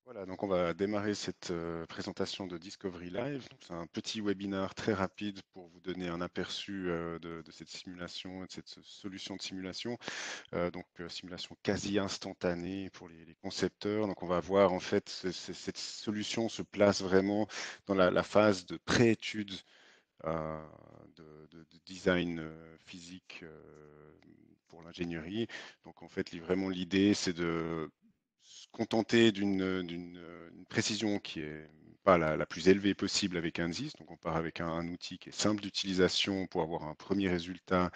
Voilà, donc on va démarrer cette présentation de Discovery Live. C'est un petit webinaire très rapide pour vous donner un aperçu de cette simulation, de cette solution de simulation. Simulation quasi instantanée pour les concepteurs. Donc on va voir en fait cette solution se place vraiment dans la phase de pré-étude euh, de design physique pour l'ingénierie. Donc en fait, vraiment l'idée, c'est de se contenter d'une précision qui est pas la plus élevée possible avec ANSYS. Donc on part avec un outil qui est simple d'utilisation pour avoir un premier résultat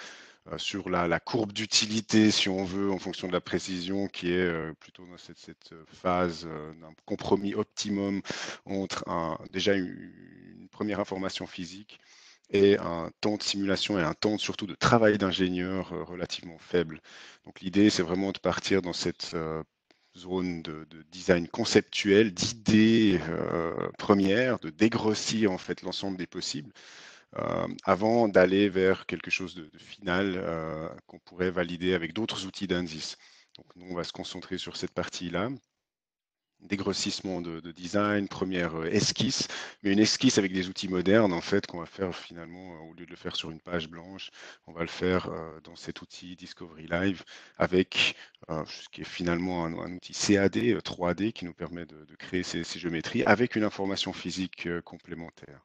sur la courbe d'utilité, si on veut, en fonction de la précision, qui est plutôt dans cette phase d'un compromis optimum entre déjà une première information physique et un temps de simulation et un temps surtout de travail d'ingénieur relativement faible. Donc l'idée, c'est vraiment de partir dans cette zone de design conceptuel, d'idées premières, de dégrossir en fait l'ensemble des possibles avant d'aller vers quelque chose de final qu'on pourrait valider avec d'autres outils d'ANSYS. Donc nous, on va se concentrer sur cette partie-là, dégrossissement de design, première esquisse, mais une esquisse avec des outils modernes en fait qu'on va faire finalement, au lieu de le faire sur une page blanche, on va le faire dans cet outil Discovery Live avec ce qui est finalement un outil CAD, 3D qui nous permet de créer ces géométries avec une information physique complémentaire.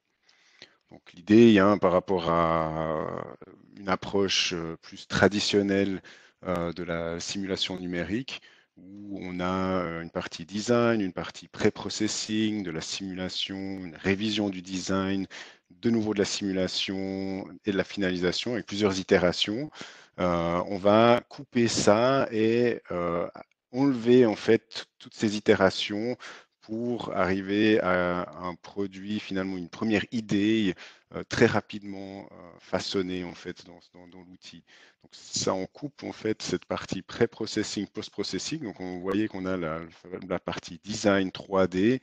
Donc l'idée, par rapport à une approche plus traditionnelle de la simulation numérique, où on a une partie design, une partie pré-processing, de la simulation, une révision du design, de nouveau de la simulation et de la finalisation avec plusieurs itérations. On va couper ça et enlever en fait toutes ces itérations pour arriver à un produit, finalement une première idée très rapidement façonnée en fait dans l'outil. Donc ça on coupe en fait cette partie pré-processing, post-processing. Donc on voyait qu'on a la partie design 3D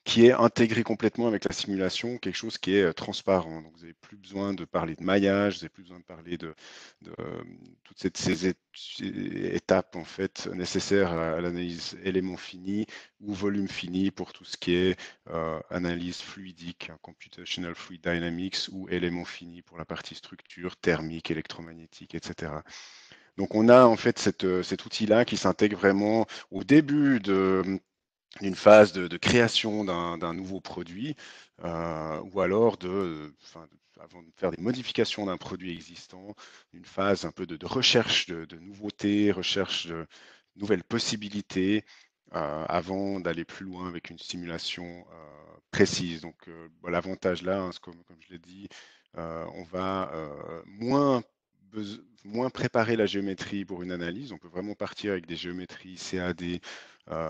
qui est intégré complètement avec la simulation, quelque chose qui est transparent. Donc, vous n'avez plus besoin de parler de maillage, vous n'avez plus besoin de parler de toutes ces étapes en fait nécessaires à l'analyse élément fini ou volume fini pour tout ce qui est analyse fluidique, computational fluid dynamics ou élément fini pour la partie structure thermique, électromagnétique, etc. Donc on a en fait cet outil-là qui s'intègre vraiment au début d'une phase de création d'un nouveau produit ou alors avant de faire des modifications d'un produit existant, une phase un peu de recherche de nouveautés, recherche de nouvelles possibilités avant d'aller plus loin avec une simulation précise. Donc l'avantage là, hein, comme je l'ai dit, on va moins préparer la géométrie pour une analyse. On peut vraiment partir avec des géométries CAD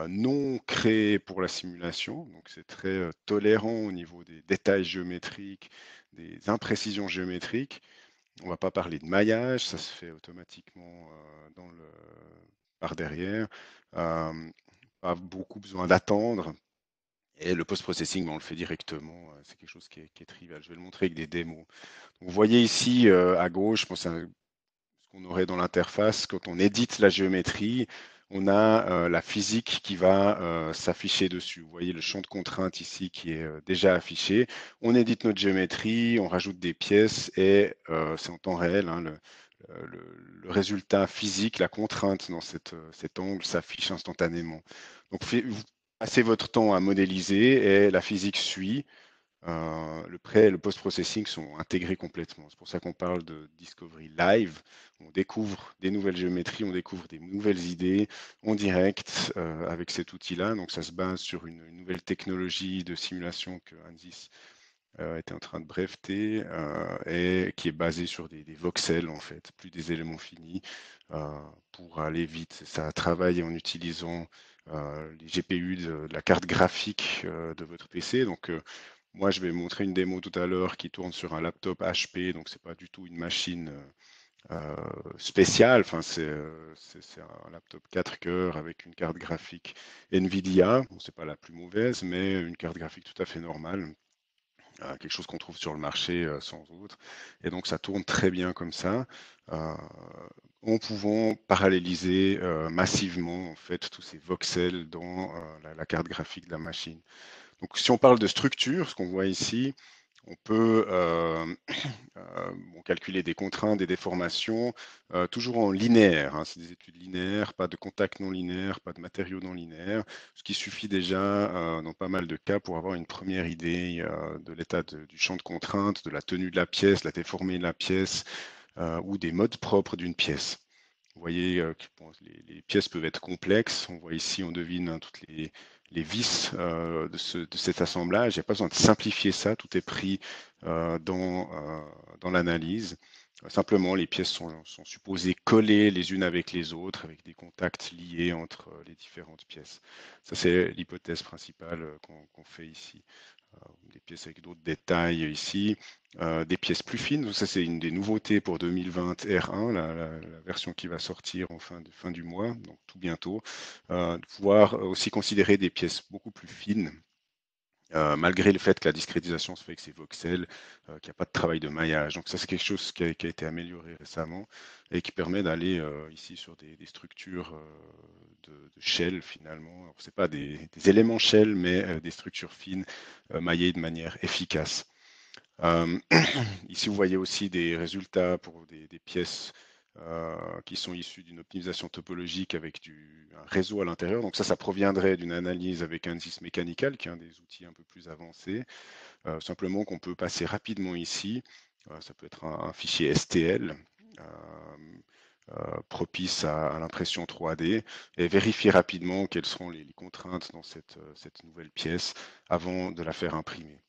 non créé pour la simulation, donc c'est très tolérant au niveau des détails géométriques, des imprécisions géométriques. On ne va pas parler de maillage, ça se fait automatiquement par derrière. Euh, Pas beaucoup besoin d'attendre. Et le post-processing, ben, on le fait directement. C'est quelque chose qui est trivial. Je vais le montrer avec des démos. Donc, vous voyez ici à gauche, je pense à ce qu'on aurait dans l'interface, quand on édite la géométrie, on a la physique qui va s'afficher dessus. Vous voyez le champ de contrainte ici qui est déjà affiché. On édite notre géométrie, on rajoute des pièces et c'est en temps réel, hein, le résultat physique, la contrainte dans cet angle s'affiche instantanément. Donc vous passez votre temps à modéliser et la physique suit. Le pré et le post-processing sont intégrés complètement. C'est pour ça qu'on parle de discovery live. On découvre des nouvelles géométries, on découvre des nouvelles idées en direct avec cet outil-là. Donc ça se base sur une nouvelle technologie de simulation que ANSYS était en train de breveter et qui est basée sur des voxels en fait, plus des éléments finis pour aller vite. Ça travaille en utilisant les GPU de la carte graphique de votre PC. Donc moi, je vais montrer une démo tout à l'heure qui tourne sur un laptop HP, donc c'est pas du tout une machine spéciale. Enfin, c'est un laptop 4 cœurs avec une carte graphique NVIDIA. Bon, c'est pas la plus mauvaise, mais une carte graphique tout à fait normale. quelque chose qu'on trouve sur le marché sans autre. Et donc ça tourne très bien comme ça, euh, en pouvant paralléliser massivement en fait tous ces voxels dans la carte graphique de la machine. Donc si on parle de structure, ce qu'on voit ici, on peut bon, calculer des contraintes, des déformations, toujours en linéaire, hein, c'est des études linéaires, pas de contact non linéaire, pas de matériaux non linéaires, ce qui suffit déjà dans pas mal de cas pour avoir une première idée de l'état du champ de contrainte, de la tenue de la pièce, la déformée de la pièce, ou des modes propres d'une pièce. Vous voyez que bon, les pièces peuvent être complexes. On voit ici, on devine hein, toutes les vis de cet assemblage. Il n'y a pas besoin de simplifier ça. Tout est pris dans l'analyse. Simplement, les pièces sont supposées coller les unes avec les autres, avec des contacts liés entre les différentes pièces. Ça, c'est l'hypothèse principale qu'on fait ici. Des pièces avec d'autres détails ici, des pièces plus fines. Donc ça, c'est une des nouveautés pour 2020 R1, la version qui va sortir en fin du mois, donc tout bientôt. De pouvoir aussi considérer des pièces beaucoup plus fines, malgré le fait que la discrétisation se fait avec ces voxels, qu'il n'y a pas de travail de maillage. Donc ça, c'est quelque chose qui a été amélioré récemment et qui permet d'aller ici sur des structures de shell finalement. Ce n'est pas des éléments shell, mais des structures fines maillées de manière efficace. Euh, Ici, vous voyez aussi des résultats pour des pièces qui sont issues d'une optimisation topologique avec un réseau à l'intérieur. Donc ça proviendrait d'une analyse avec Ansys Mechanical, qui est un des outils un peu plus avancés, simplement qu'on peut passer rapidement ici. Ça peut être un fichier STL. Propice à l'impression 3D et vérifier rapidement quelles seront les contraintes dans cette nouvelle pièce avant de la faire imprimer.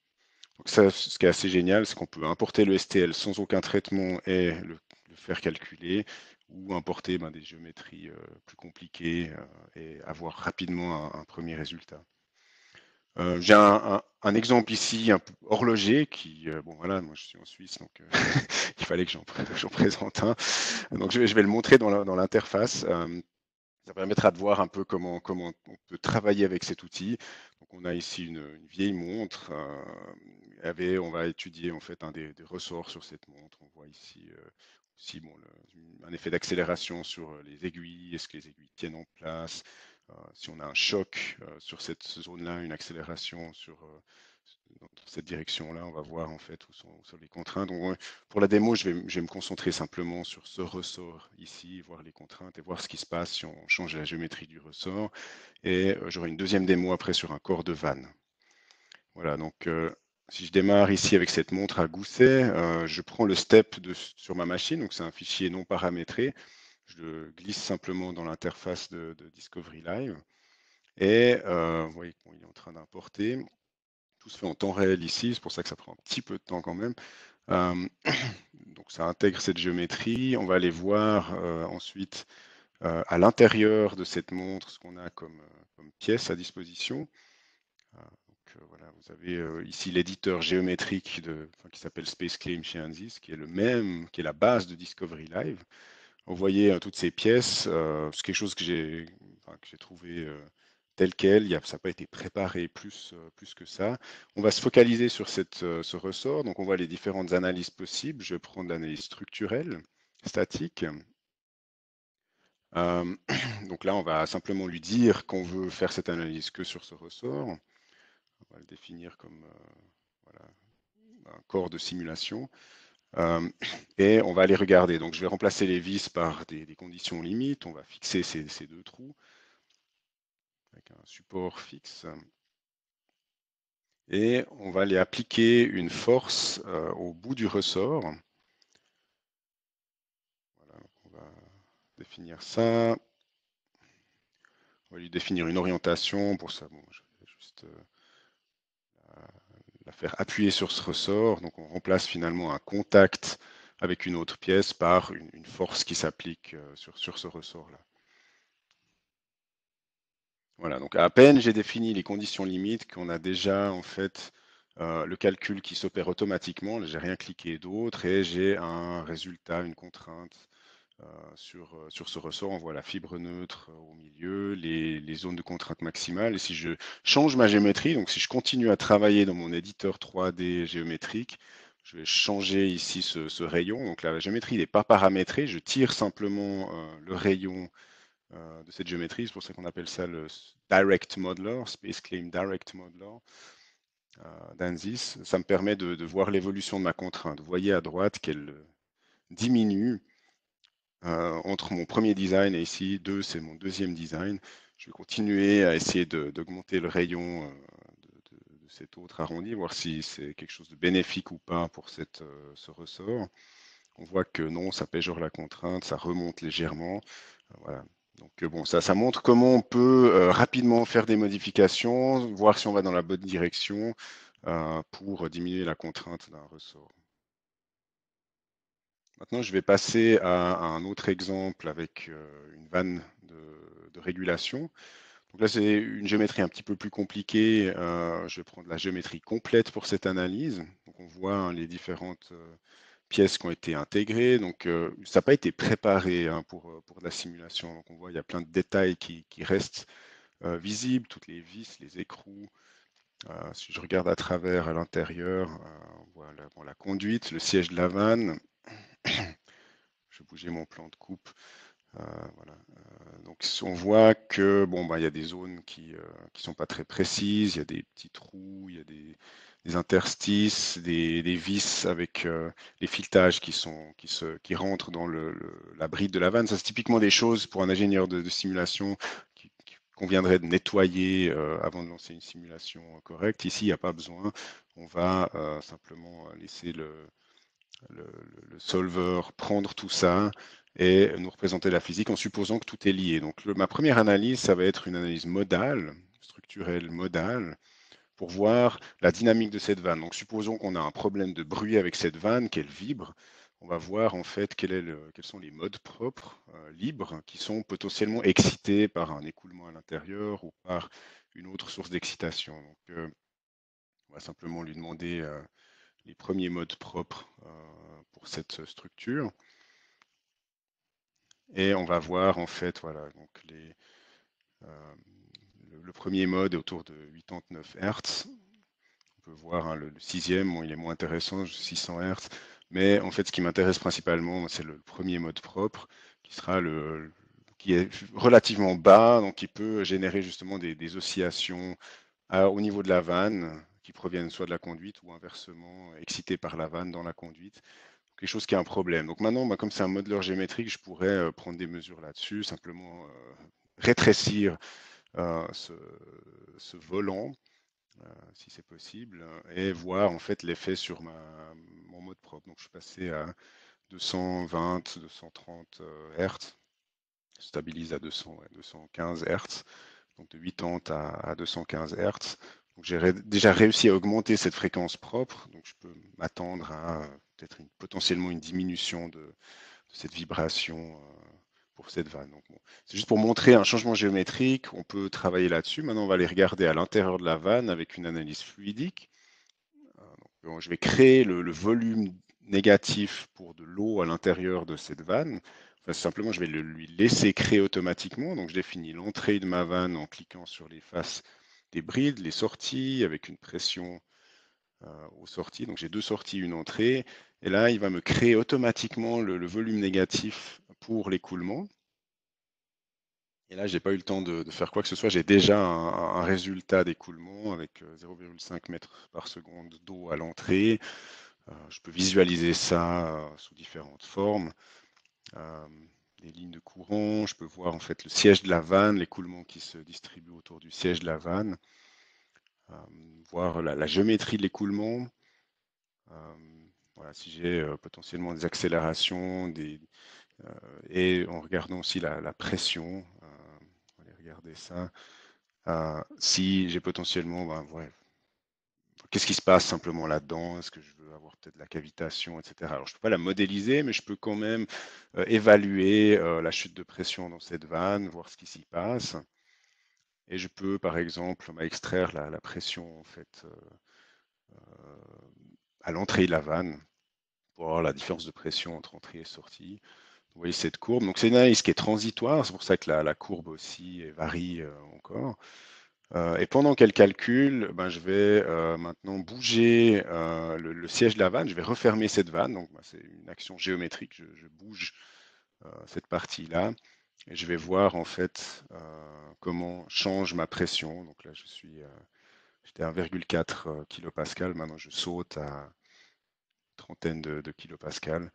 Donc ça, ce qui est assez génial, c'est qu'on peut importer le STL sans aucun traitement et le faire calculer, ou importer des géométries plus compliquées et avoir rapidement un premier résultat. J'ai un exemple ici un peu horloger qui, bon voilà, moi je suis en Suisse, donc il fallait que j'en présente un. Donc je vais le montrer dans l'interface. Ça permettra de voir un peu comment on peut travailler avec cet outil. Donc on a ici une vieille montre. On va étudier en fait un des ressorts sur cette montre. On voit ici aussi bon, un effet d'accélération sur les aiguilles. Est-ce que les aiguilles tiennent en place? Si on a un choc sur cette zone-là, une accélération dans cette direction-là, on va voir en fait où sont les contraintes. Donc, pour la démo, je vais me concentrer simplement sur ce ressort ici, voir les contraintes et voir ce qui se passe si on change la géométrie du ressort. Et j'aurai une deuxième démo après sur un corps de vanne. Voilà, donc si je démarre ici avec cette montre à gousset, je prends le step sur ma machine, donc c'est un fichier non paramétré. Je le glisse simplement dans l'interface de Discovery Live. Et vous voyez qu'il est en train d'importer. Tout se fait en temps réel ici, c'est pour ça que ça prend un petit peu de temps quand même. Donc ça intègre cette géométrie. On va aller voir ensuite à l'intérieur de cette montre ce qu'on a comme pièce à disposition. Voilà, vous avez ici l'éditeur géométrique qui s'appelle SpaceClaim chez Ansys, qui est le même, qui est la base de Discovery Live. Vous voyez toutes ces pièces, c'est quelque chose que j'ai trouvé tel quel, ça n'a pas été préparé plus que ça. On va se focaliser sur ce ressort, donc on voit les différentes analyses possibles. Je vais prendre l'analyse structurelle, statique. Donc là, on va simplement lui dire qu'on veut faire cette analyse que sur ce ressort. On va le définir comme voilà, un corps de simulation. Et on va aller regarder. Donc je vais remplacer les vis par des conditions limites. On va fixer ces deux trous avec un support fixe. Et on va aller appliquer une force au bout du ressort. Voilà, on va définir ça. On va lui définir une orientation. Pour ça, bon, je vais juste la faire appuyer sur ce ressort. Donc on remplace finalement un contact avec une autre pièce par une force qui s'applique sur ce ressort-là. Voilà, donc à peine j'ai défini les conditions limites qu'on a déjà en fait le calcul qui s'opère automatiquement. J'ai rien cliqué d'autre et j'ai un résultat, une contrainte sur ce ressort, on voit la fibre neutre au milieu, les zones de contrainte maximale. Et si je change ma géométrie, donc si je continue à travailler dans mon éditeur 3D géométrique, je vais changer ici ce rayon. Donc la géométrie n'est pas paramétrée, je tire simplement le rayon de cette géométrie. C'est pour ça qu'on appelle ça le Direct Modeler, Space Claim Direct Modeler d'ANSYS. Ça me permet de voir l'évolution de ma contrainte. Vous voyez à droite qu'elle diminue entre mon premier design et ici 2, c'est mon deuxième design. Je vais continuer à essayer d'augmenter le rayon de cet autre arrondi, voir si c'est quelque chose de bénéfique ou pas pour ce ressort. On voit que non, ça péjore la contrainte, ça remonte légèrement. Voilà. Donc bon, ça montre comment on peut rapidement faire des modifications, voir si on va dans la bonne direction pour diminuer la contrainte d'un ressort. Maintenant, je vais passer à un autre exemple avec une vanne de régulation. Donc là, c'est une géométrie un petit peu plus compliquée. Je vais prendre la géométrie complète pour cette analyse. Donc on voit hein, les différentes pièces qui ont été intégrées. Donc ça n'a pas été préparé hein, pour la simulation. Donc on voit il y a plein de détails qui restent visibles, toutes les vis, les écrous. Si je regarde à travers à l'intérieur, on voit bon, la conduite, le siège de la vanne. Je vais bouger mon plan de coupe. Voilà. Donc on voit que bon, bah, il y a des zones qui sont pas très précises, il y a des petits trous, il y a des interstices, des vis avec les filetages qui rentrent dans la bride de la vanne. Ça, c'est typiquement des choses pour un ingénieur de simulation qui conviendrait de nettoyer avant de lancer une simulation correcte. Ici, il n'y a pas besoin. On va simplement laisser le, le solver prendre tout ça et nous représenter la physique en supposant que tout est lié. Donc ma première analyse, ça va être une analyse modale, structurelle modale, pour voir la dynamique de cette vanne. Donc supposons qu'on a un problème de bruit avec cette vanne, qu'elle vibre. On va voir en fait quels sont les modes propres, libres, qui sont potentiellement excités par un écoulement à l'intérieur ou par une autre source d'excitation. Donc on va simplement lui demander les premiers modes propres pour cette structure. Et on va voir en fait, voilà, donc le premier mode est autour de 89 Hz. On peut voir hein, le sixième, bon, il est moins intéressant, 600 Hz. Mais en fait, ce qui m'intéresse principalement, c'est le premier mode propre, qui sera qui est relativement bas, donc qui peut générer justement des oscillations au niveau de la vanne, qui proviennent soit de la conduite ou inversement excitées par la vanne dans la conduite. Quelque chose qui est un problème. Donc maintenant, bah, comme c'est un modeleur géométrique, je pourrais prendre des mesures là-dessus, simplement rétrécir ce, ce volant, si c'est possible, et voir en fait l'effet sur mon mode propre. Donc je suis passé à 220, 230 Hz, je stabilise à 200, 215 Hz, donc de 80 à 215 Hz. Donc j'ai déjà réussi à augmenter cette fréquence propre, donc je peux m'attendre à peut-être potentiellement une diminution de cette vibration pour cette vanne. Donc, bon, c'est juste pour montrer un changement géométrique, on peut travailler là-dessus. Maintenant, on va aller regarder à l'intérieur de la vanne avec une analyse fluidique. Donc, je vais créer le volume négatif pour de l'eau à l'intérieur de cette vanne. Enfin, simplement, je vais lui laisser créer automatiquement. Donc, je définis l'entrée de ma vanne en cliquant sur les faces des brides, les sorties avec une pression aux sorties. Donc, j'ai deux sorties, une entrée. Et là, il va me créer automatiquement le volume négatif pour l'écoulement. Et là, j'ai pas eu le temps de faire quoi que ce soit. J'ai déjà un résultat d'écoulement avec 0,5 mètres par seconde d'eau à l'entrée. Je peux visualiser ça sous différentes formes. Euh, les lignes de courant, je peux voir en fait le siège de la vanne, l'écoulement qui se distribue autour du siège de la vanne, euh, voir la géométrie de l'écoulement. Voilà, si j'ai potentiellement des accélérations, et en regardant aussi la pression, on va aller regarder ça. Si j'ai potentiellement, ben, ouais, qu'est-ce qui se passe simplement là-dedans? Est-ce que je veux avoir peut-être de la cavitation, etc. Alors, je ne peux pas la modéliser, mais je peux quand même évaluer la chute de pression dans cette vanne, voir ce qui s'y passe. Et je peux, par exemple, extraire la pression en fait, à l'entrée de la vanne pour avoir la différence de pression entre entrée et sortie. Vous voyez cette courbe. Donc c'est une analyse qui est transitoire, c'est pour ça que la courbe aussi varie encore. Et pendant qu'elle calcule, ben, je vais maintenant bouger le siège de la vanne, je vais refermer cette vanne, donc ben, c'est une action géométrique, je bouge cette partie-là, et je vais voir en fait comment change ma pression. Donc là, j'étais à 1,4 kPa, maintenant je saute à trentaine de kilopascales.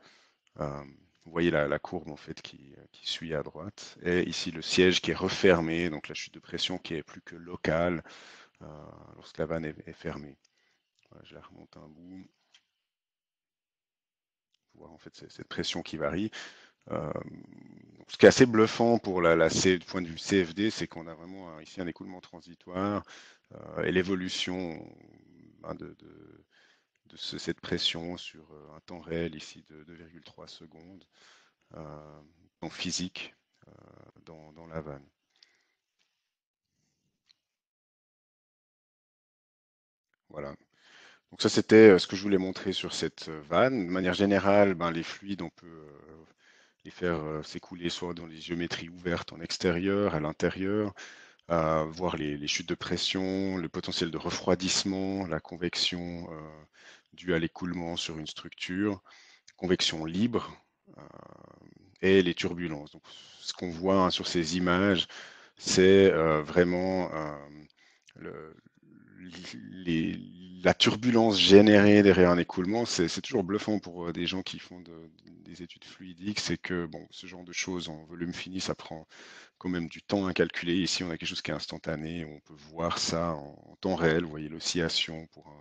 Vous voyez la courbe en fait qui suit à droite. Et ici le siège qui est refermé, donc la chute de pression qui est plus que locale lorsque la vanne est fermée. Voilà, je la remonte un bout. Vous voyez en fait cette pression qui varie. Ce qui est assez bluffant pour du point de vue CFD, c'est qu'on a vraiment ici un écoulement transitoire et l'évolution hein, cette pression sur un temps réel ici de 2,3 secondes en physique dans la vanne. Voilà. Donc ça, c'était ce que je voulais montrer sur cette vanne. De manière générale, ben, les fluides, on peut les faire s'écouler soit dans les géométries ouvertes en extérieur, à l'intérieur, voir les chutes de pression, le potentiel de refroidissement, la convection due à l'écoulement sur une structure, convection libre et les turbulences. Donc, ce qu'on voit hein, sur ces images, c'est vraiment le, les- la turbulence générée derrière un écoulement. C'est toujours bluffant pour des gens qui font des études fluidiques, c'est que bon, ce genre de choses en volume fini, ça prend quand même du temps à calculer. Ici, on a quelque chose qui est instantané, on peut voir ça en temps réel. Vous voyez l'oscillation pour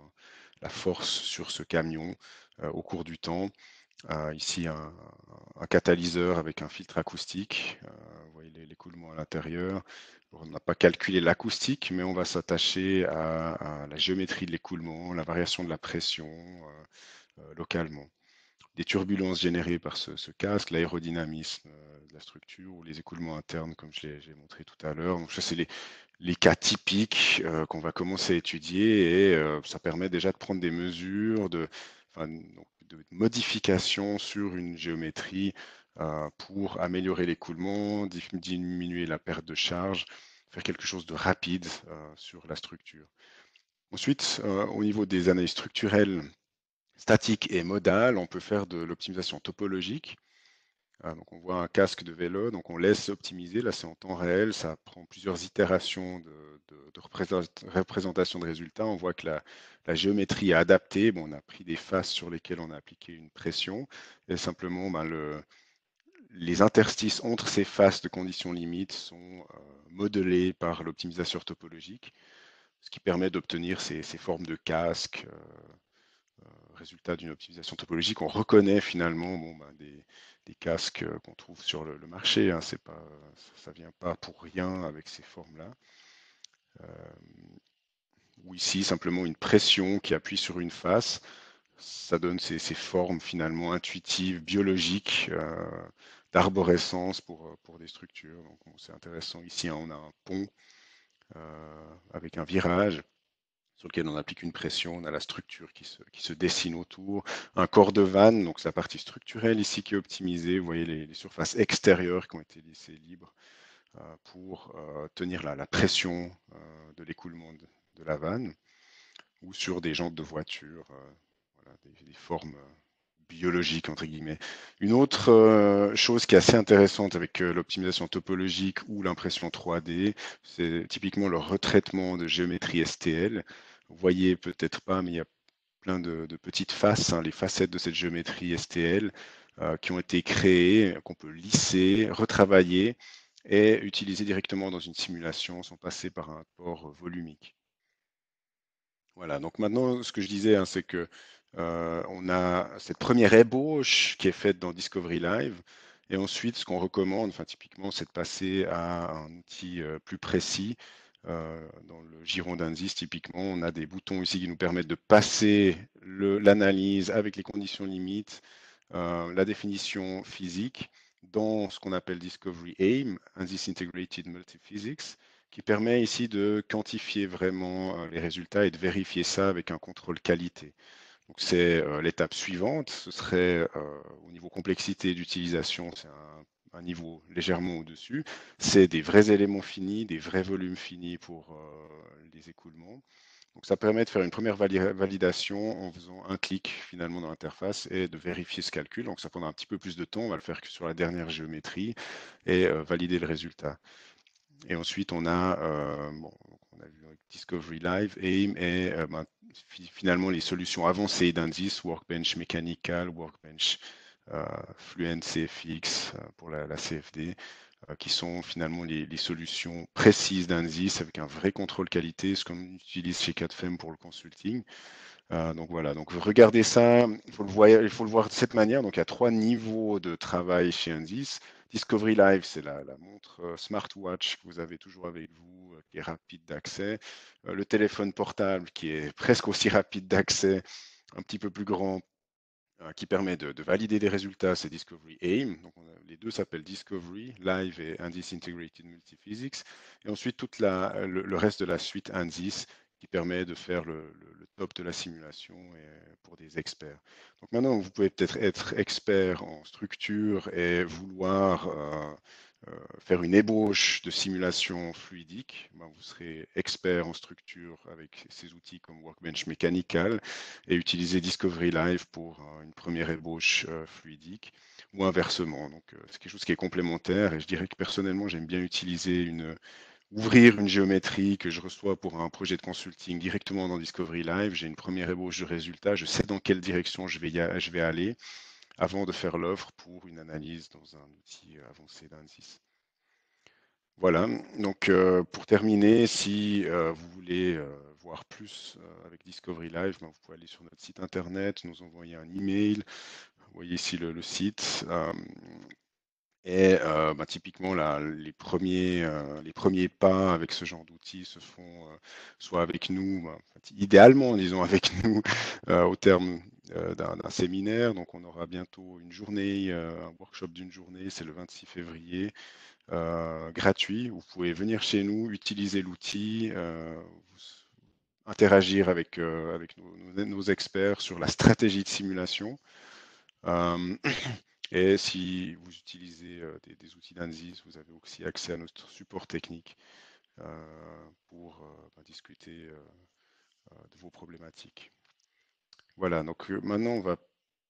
la force sur ce camion au cours du temps. Ici, un catalyseur avec un filtre acoustique. Vous voyez l'écoulement à l'intérieur. On n'a pas calculé l'acoustique, mais on va s'attacher à la géométrie de l'écoulement, la variation de la pression localement. Des turbulences générées par ce casque, l'aérodynamisme de la structure ou les écoulements internes, comme j'ai montré tout à l'heure. Donc ça, c'est les cas typiques qu'on va commencer à étudier et ça permet déjà de prendre des mesures enfin, de modification sur une géométrie pour améliorer l'écoulement, diminuer la perte de charge, faire quelque chose de rapide sur la structure. Ensuite, au niveau des analyses structurelles, statiques et modales, on peut faire de l'optimisation topologique. Donc on voit un casque de vélo, donc on laisse optimiser, là c'est en temps réel, ça prend plusieurs itérations de représentation de résultats. On voit que la géométrie est adaptée, bon, on a pris des faces sur lesquelles on a appliqué une pression, et simplement ben, les interstices entre ces faces de conditions limites sont modelés par l'optimisateur topologique, ce qui permet d'obtenir ces formes de casques, résultat d'une optimisation topologique. On reconnaît finalement bon, ben, des casques qu'on trouve sur le marché. Hein, c'est pas, ça ne vient pas pour rien avec ces formes-là. Ou ici, simplement une pression qui appuie sur une face. Ça donne ces formes finalement intuitives, biologiques, d'arborescence pour des structures. Donc bon, c'est intéressant. Ici, hein, on a un pont avec un virage sur lequel on applique une pression, on a la structure qui se dessine autour, un corps de vanne, donc c'est la partie structurelle ici qui est optimisée, vous voyez les surfaces extérieures qui ont été laissées libres pour tenir la pression de l'écoulement de la vanne, ou sur des jantes de voiture, voilà, des formes biologiques entre guillemets. Une autre chose qui est assez intéressante avec l'optimisation topologique ou l'impression 3D, c'est typiquement le retraitement de géométrie STL. Vous voyez peut-être pas, mais il y a plein de petites faces, hein, les facettes de cette géométrie STL qui ont été créées, qu'on peut lisser, retravailler et utiliser directement dans une simulation sans passer par un port volumique. Voilà, donc maintenant, ce que je disais, hein, c'est que on a cette première ébauche qui est faite dans Discovery Live, et ensuite, ce qu'on recommande, enfin typiquement, c'est de passer à un outil plus précis. Dans le giron d'Ansys, typiquement, on a des boutons ici qui nous permettent de passer l'analyse avec les conditions limites, la définition physique dans ce qu'on appelle Discovery AIM, Ansys Integrated Multiphysics, qui permet ici de quantifier vraiment les résultats et de vérifier ça avec un contrôle qualité. Donc c'est l'étape suivante, ce serait au niveau complexité d'utilisation, c'est un niveau légèrement au-dessus. C'est des vrais éléments finis, des vrais volumes finis pour les écoulements. Donc ça permet de faire une première validation en faisant un clic finalement dans l'interface et de vérifier ce calcul. Donc ça prendra un petit peu plus de temps, on va le faire que sur la dernière géométrie et valider le résultat. Et ensuite, on a, bon, on a vu avec Discovery Live, AIM et finalement les solutions avancées d'indices, Workbench Mechanical, Workbench Fluent CFX pour la CFD, qui sont finalement les solutions précises d'indices avec un vrai contrôle qualité, ce qu'on utilise chez CADFEM pour le consulting. Donc voilà, donc regardez ça, il faut le voir de cette manière. Donc il y a trois niveaux de travail chez Indice. Discovery Live, c'est la montre smartwatch que vous avez toujours avec vous, qui est rapide d'accès. Le téléphone portable qui est presque aussi rapide d'accès, un petit peu plus grand, qui permet de valider des résultats, c'est Discovery AIM. Donc les deux s'appellent Discovery Live et Indice Integrated Multiphysics. Et ensuite, le reste de la suite Indice qui permet de faire le top de la simulation et, pour des experts. Donc maintenant, vous pouvez peut-être être expert en structure et vouloir faire une ébauche de simulation fluidique. Ben, vous serez expert en structure avec ces outils comme Workbench Mechanical et utiliser Discovery Live pour une première ébauche fluidique ou inversement. Donc c'est quelque chose qui est complémentaire et je dirais que personnellement j'aime bien ouvrir une géométrie que je reçois pour un projet de consulting directement dans Discovery Live. J'ai une première ébauche de résultat, je sais dans quelle direction je vais aller avant de faire l'offre pour une analyse dans un outil avancé d'Ansys. Voilà, donc pour terminer, si vous voulez voir plus avec Discovery Live, ben, vous pouvez aller sur notre site internet, nous envoyer un email. Vous voyez ici le site. Et ben, typiquement, les premiers pas avec ce genre d'outils se font soit avec nous, ben, idéalement, disons, avec nous, au terme d'un séminaire. Donc, on aura bientôt une journée, un workshop d'une journée, c'est le 26 février gratuit. Vous pouvez venir chez nous, utiliser l'outil, interagir avec nos experts sur la stratégie de simulation. Euh, et si vous utilisez des outils d'ANSYS, vous avez aussi accès à notre support technique pour discuter de vos problématiques. Voilà, donc maintenant on va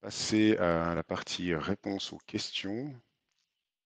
passer à la partie réponse aux questions.